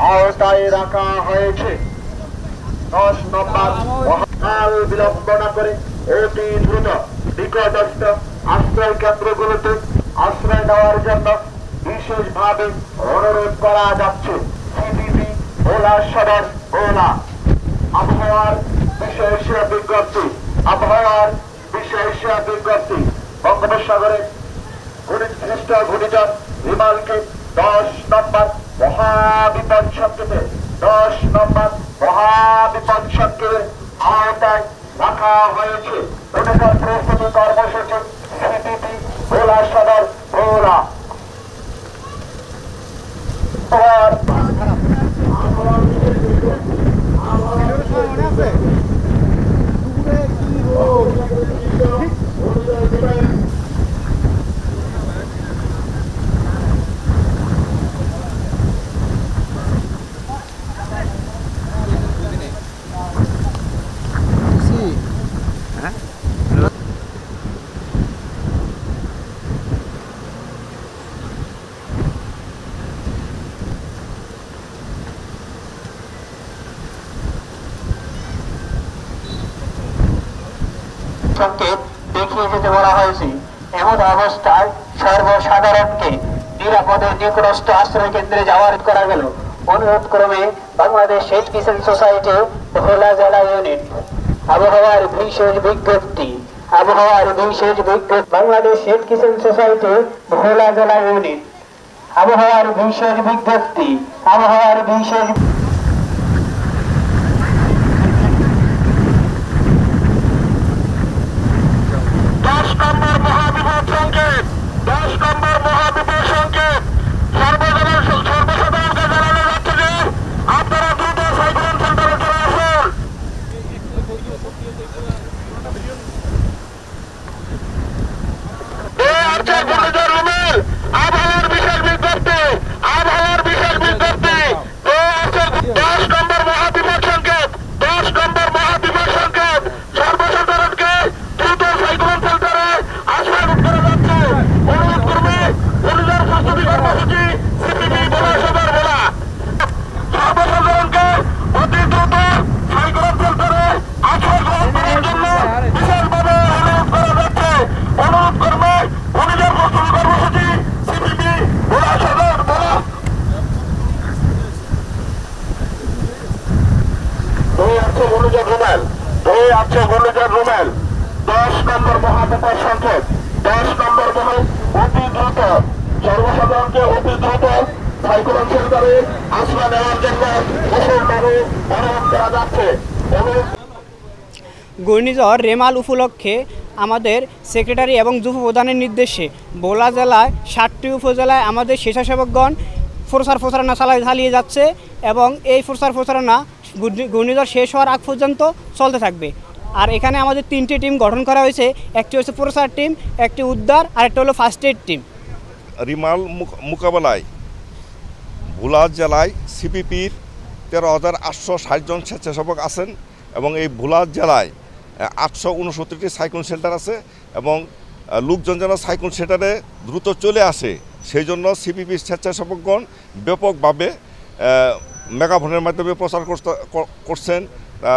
আওতায় রাখা হয়েছে। 10 নম্বর মহাকাল বিলম্ব না করে অতি দ্রুত নিকটস্থ আশ্রয় কেন্দ্রগুলোতে আশ্রয় দেওয়ার জন্য বিশেষভাবে অনুরোধ করা যাচ্ছে। সিপিবি ভোলা সদর ভোলা। আবহাওয়ার বিশেষ বিজ্ঞপ্তি, আবহাওয়ার বিশেষ বিজ্ঞপ্তি। বঙ্গোপসাগরে ঘূর্ণিঝড় ঘূর্ণিঝড় রিমালকে 10 নম্বর মহাবিপদ সংকেতে 10 নম্বর মহাবিপদ সংকেতের আওতায় রাখা হয়েছে। প্রতিকার প্রস্তুতি কর্মসূচি সিপিবি ভোলা সদর ভোলা। সংকেত দেখিয়ে যেতে বলা হয়েছে। এমন অবস্থায় সর্বসাধারণকে নিরাপদে নিকটস্থ আশ্রয় কেন্দ্রে যাওয়ার করা গেল। অনুরোধ ক্রমে বাংলাদেশ সেট কিষেন সোসাইটি ভোলা জেলা ইউনিট। আবহাওয়ার বিশেষ বিজ্ঞপ্তি, আবহাওয়ার বিশেষ বিজ্ঞপ্তি। বাংলাদেশ সেট কিষেন সোসাইটি ভোলা জেলা ইউনিট। আবহাওয়ার বিশেষ বিজ্ঞপ্তি, আবহাওয়ার বিশেষ রুমেল 10 নম্বর মহাবিপদ সংকেত 10 নম্বর মহল অতি দ্রুত সর্বসাধারণকে অতি দ্রুত সাইক্লোন শেল্টারে আশ্রয় নেওয়ার জন্য কঠোরভাবে অনুরোধ করা যাচ্ছে। ঘূর্ণিঝড় রেমাল উপলক্ষে আমাদের সেক্রেটারি এবং যুব প্রধানের নির্দেশে ভোলা জেলায় 7টি উপজেলায় আমাদের স্বেচ্ছাসেবকগণ প্রচার প্রচারণা চালিয়ে যাচ্ছে এবং এই প্রচার প্রচারণা ঘূর্ণিঝড় শেষ হওয়ার আগ পর্যন্ত চলতে থাকবে। আর এখানে আমাদের 3টি টিম গঠন করা হয়েছে। একটি হচ্ছে প্রচার টিম, একটি উদ্ধার, আর একটা হলো ফার্স্ট এইড টিম। রিমাল মোকাবেলায় ভোলা জেলায় সিপিপির 13,860 জন স্বেচ্ছাসেবক আছেন এবং এই ভোলা জেলায় 869টি সাইক্লোন শেল্টার আছে এবং লোকজন যেন সাইক্লোন শেল্টারে দ্রুত চলে আসে সেই জন্য সিপিপির স্বেচ্ছাসেবকগণ ব্যাপকভাবে মেগাফোনের মাধ্যমে প্রচার করছেন।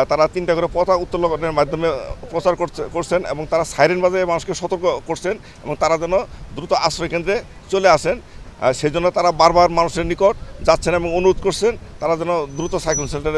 তারা 3টা করে পতাকা উত্তোলনের মাধ্যমে প্রচার করছেন এবং তারা সাইরেন বাজে মানুষকে সতর্ক করছেন এবং তারা যেন দ্রুত আশ্রয় কেন্দ্রে চলে আসেন। সেই জন্য তারা বারবার মানুষের নিকট যাচ্ছেন এবং অনুরোধ করছেন তারা যেন দ্রুত সাইক্লোন শেল্টারে